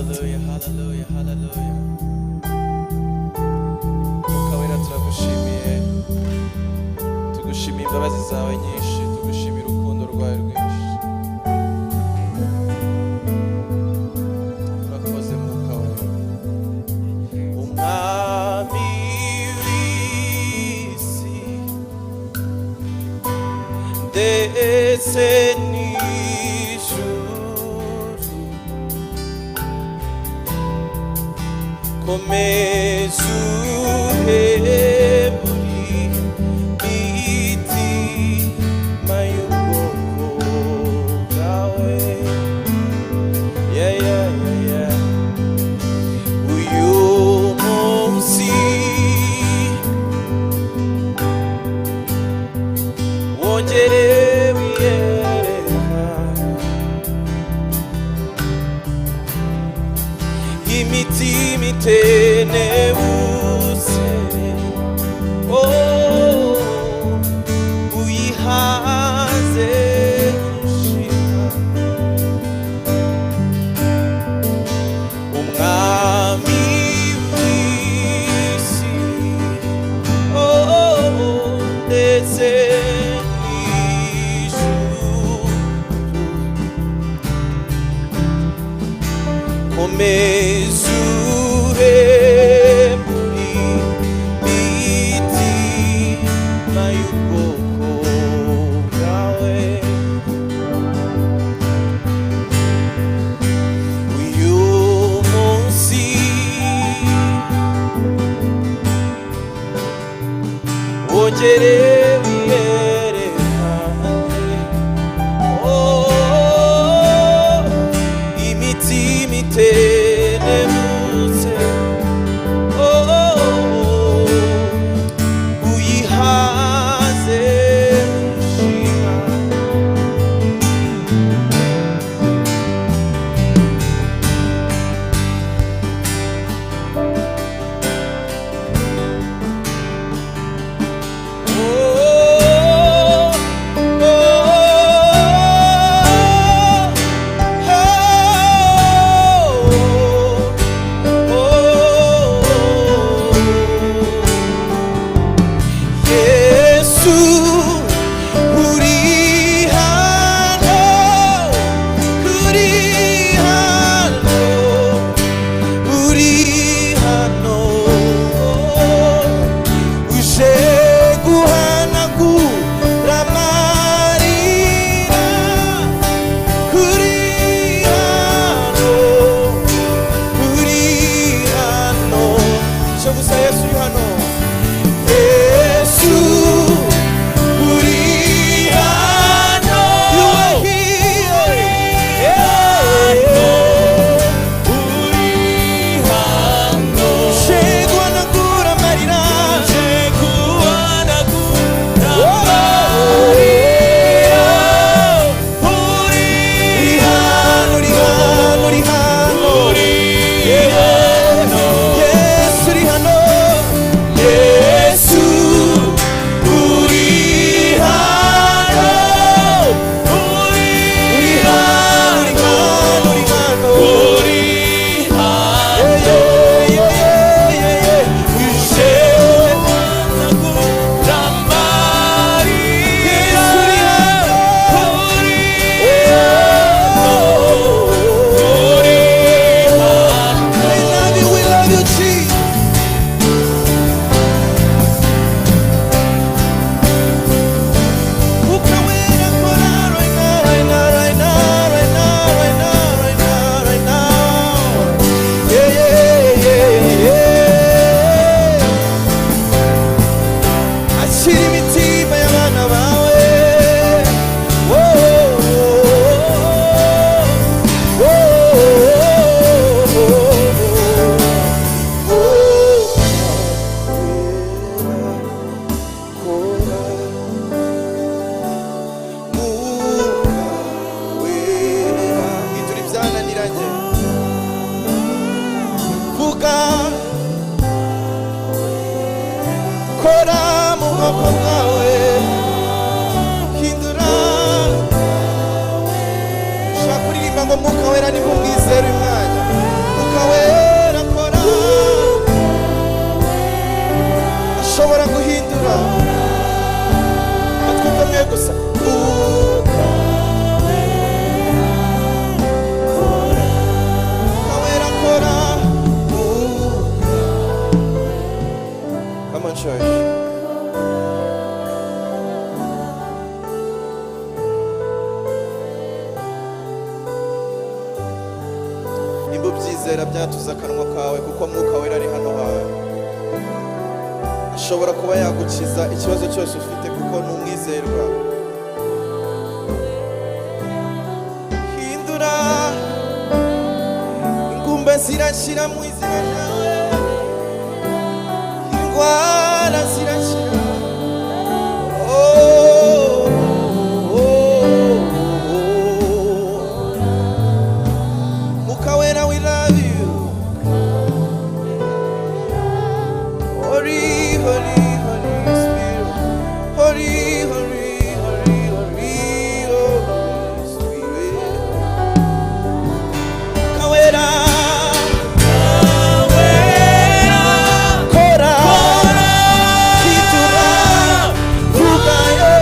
Hallelujah, hallelujah, hallelujah. Mukawera turagushimiye, tugushimiye imbabazi zawe nyinshi, tugushimiye urukundo rwawe rwinshi. Urakoze Mukawera. Umwami w'isi ndetse komeza uheburi imitima y'ubwoko bwawe. Uyu munsi wongere wiyerekane, imitima itenebutse uyihaze gushima. Umwami w'isi ndetse n'ijuru, komeza uheburi imitima y'ubwoko bwawe. Uyu munsi wongere wiyerekane, imitima itenebutse uyihaze gushima. Oh, mbabarira byatuze akanwa kawe kuko mwuka wera ari hano hawe ashobora kuba yagukiza ikibazo cyose ufite kuko ni umwizerwa. Hindura ingumba zirashira mu izina ryawe, indwara zirashira. Mukawera, we love you. Holy, holy, Holy Spirit. Holy, holy, holy, holy, Holy Spirit. Mukawera, kora, kitura, vugayo.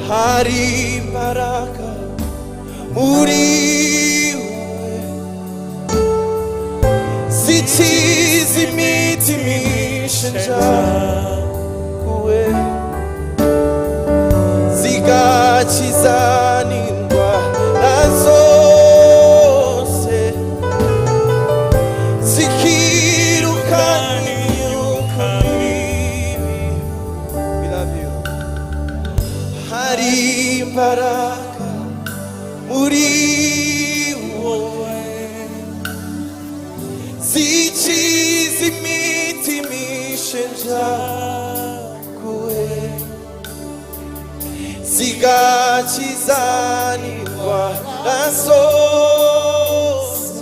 Hari imbaraga muri wowe zikiza imitima ishenjaguwe, zigakiza n'indwara zose, zikirukana imyuka mibi. We love you. Hari imbaraga muri wowe zikiza imitima ishenjaguwe, zigakiza n'indwara zose,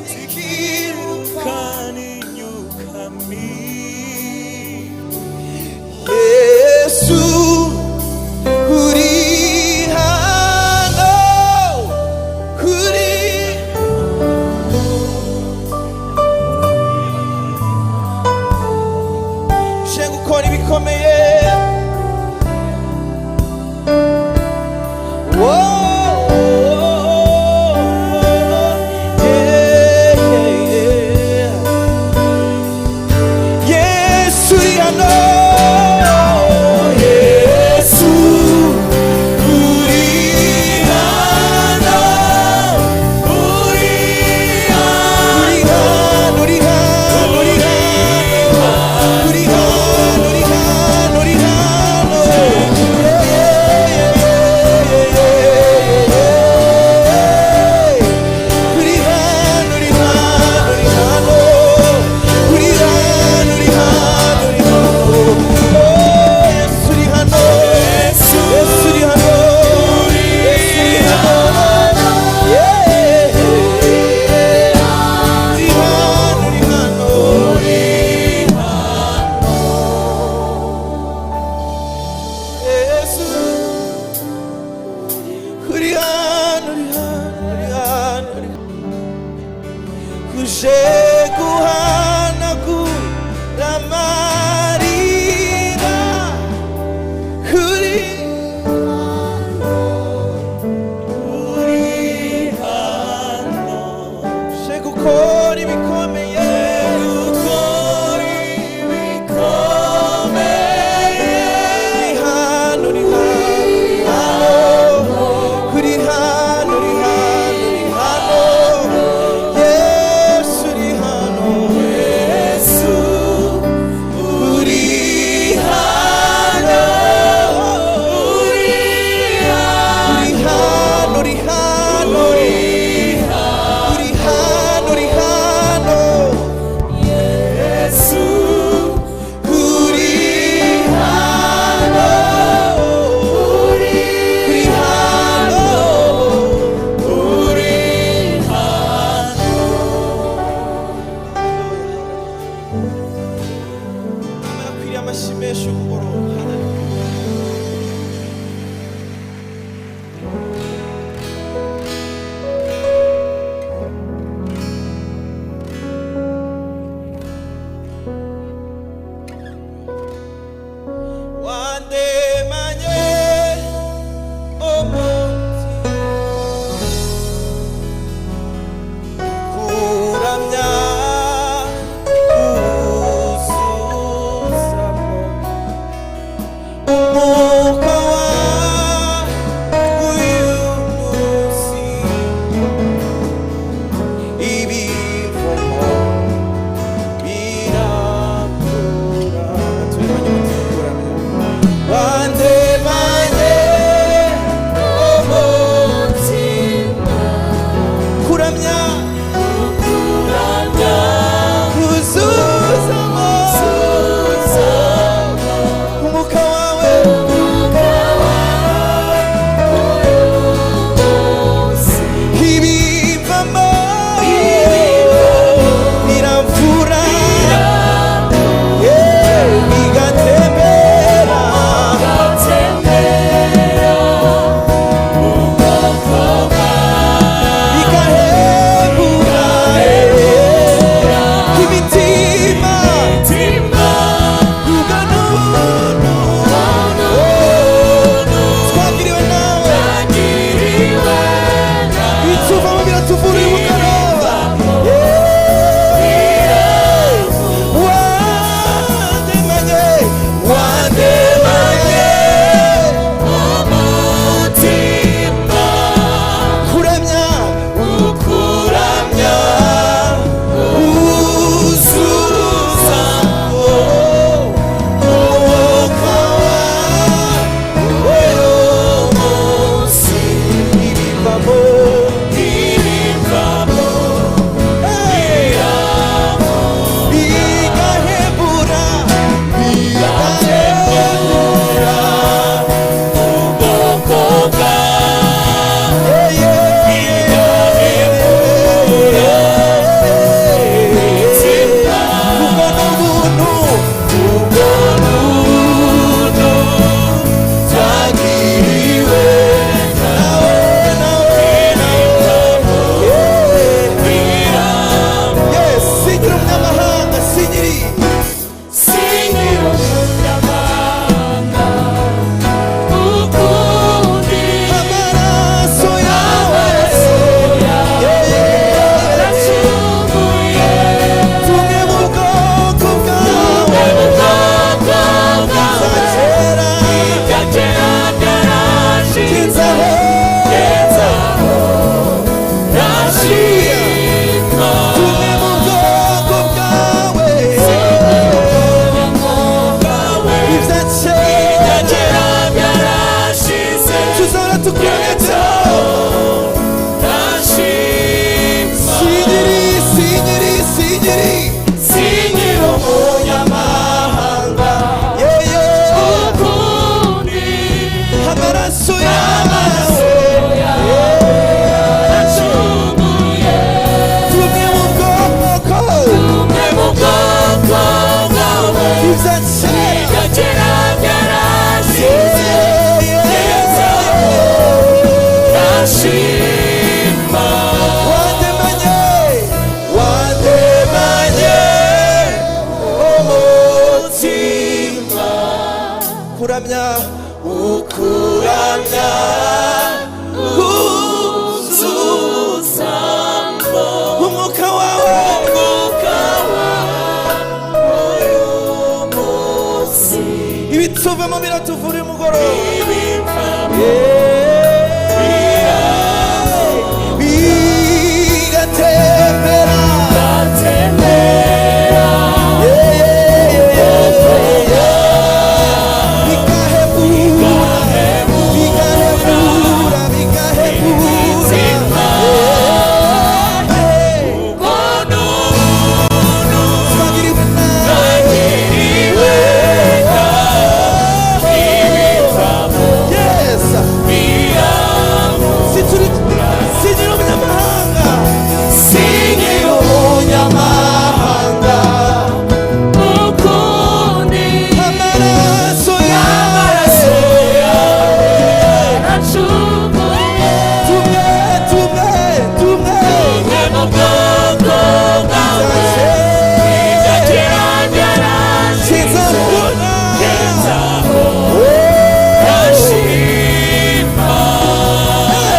zikirukana imyuka mibi. Yesu uri hano, uri uje gukora ibikomeye. Yesu uri hano. Uje guhanagura amarira, uri hano. Uje gukora ibikomeye, uri hano, uri hano, uri hano, uri hano, uri hano. Yesu uri hano. ukuramya uzuzambo umwuka wawe uyu munsi ibituvemo biratuvura umugoroba